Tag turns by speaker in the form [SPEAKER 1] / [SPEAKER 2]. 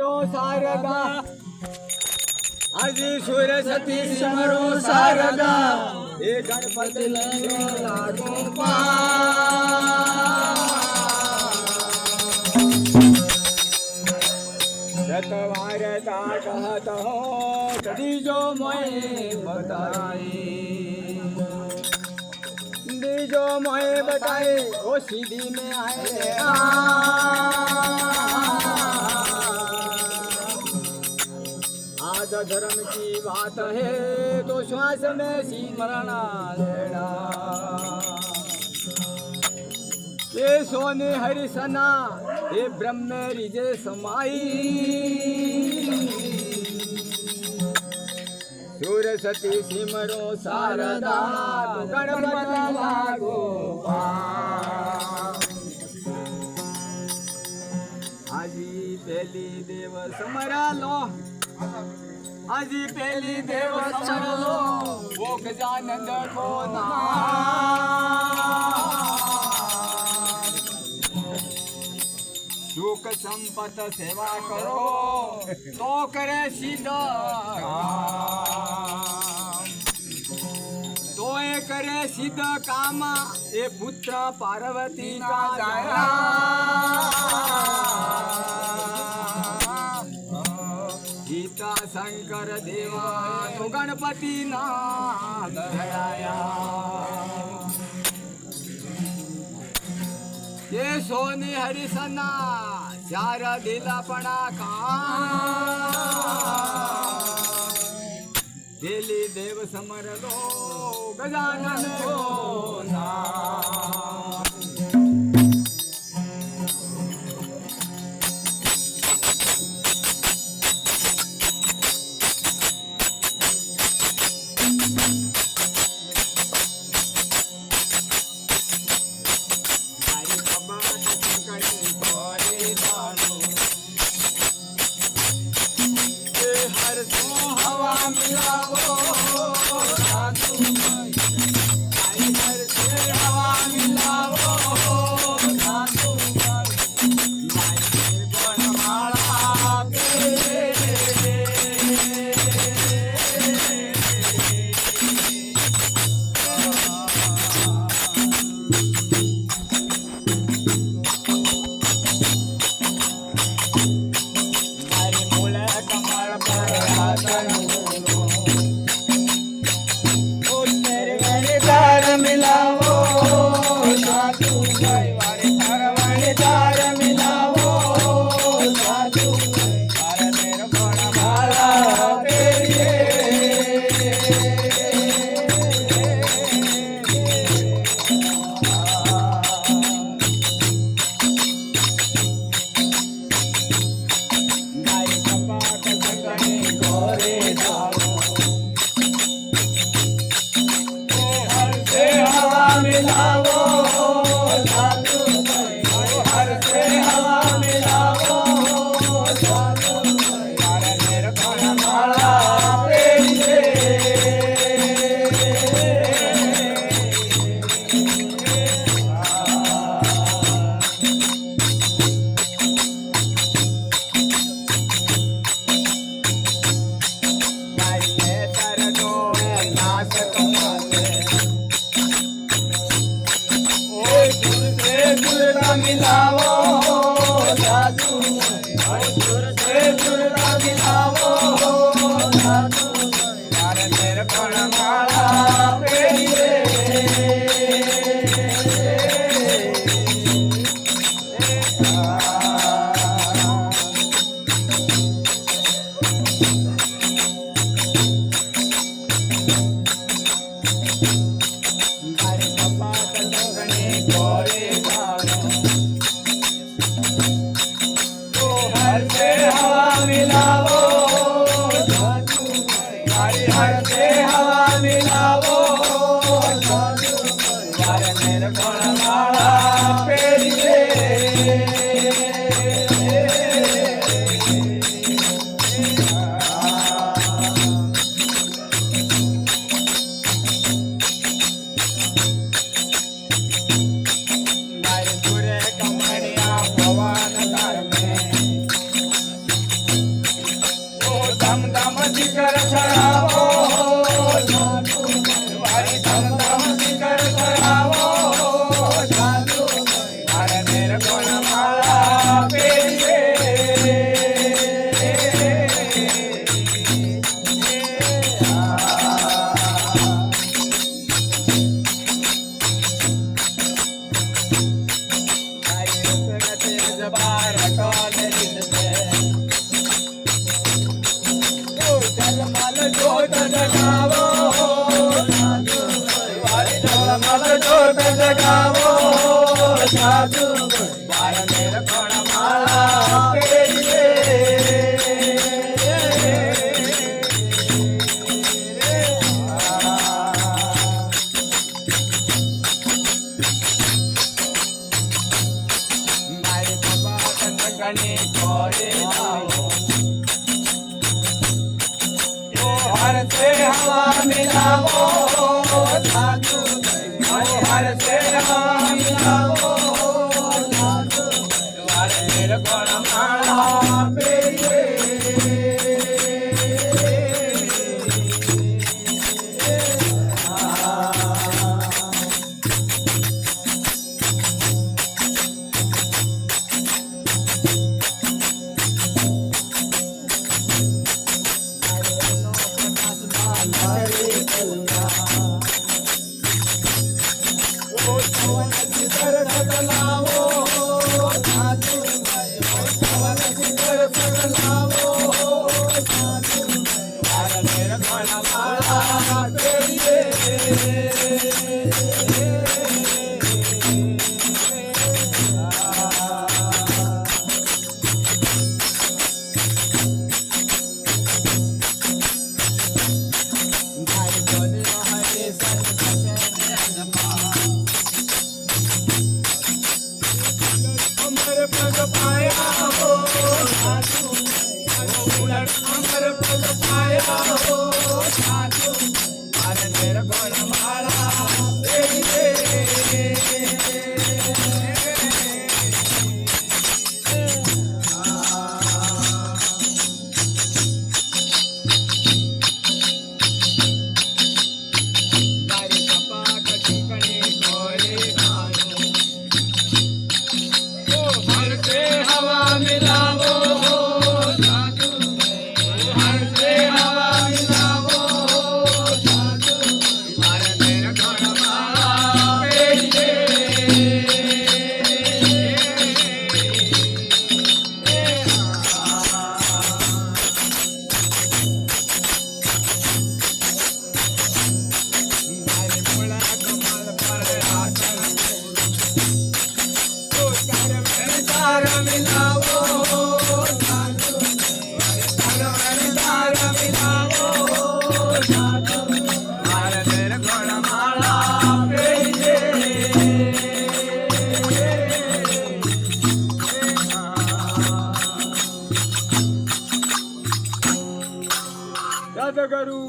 [SPEAKER 1] शारदा आजी सूर्यसती समरो शारदा हे गणपती लागो पा सतवारता कहत हो कदी जो मोए बताए जो मोए बताए वो सीधी में आए आज धर्म की बात है तो श्वास में स्मरण लेना ये सोने हरिसना ये ब्रह्म रिजे समाई सूरसती सिमरो शारदा गणपत लागो आजी पहली देव समरा लो आजी पहली देव समरो वो गजानंद को सुख संपत सेवा करो तो करे सीधा तो ये करे सिद्ध काम ये पुत्र पार्वती का जाया गीता शंकर देवा तो गणपति ना धराया ये सोनी हरिसना चार दिला पणा का दिली देव समर लो गजानन को ना शिखर चढावो वारी धमधम शिखर चढावो भारतेर कोणमाळा पेरिले जलमल ज्योत जगावो जलमल ज्योत जगावो साधू भारतेर कोणमाळा पेरिले मारी बाबा कटकणी कोरे लावो हर से हवा मिलावो साधु हर से हवा मिलावो साधु भारतेर कोणमाळा पेरिले अमर पद पाया हो साधु भारतेर कोणमाळा पेरिले मारी कपाट ठिकाणी कोरे लावो हर से हवा मिलावो करू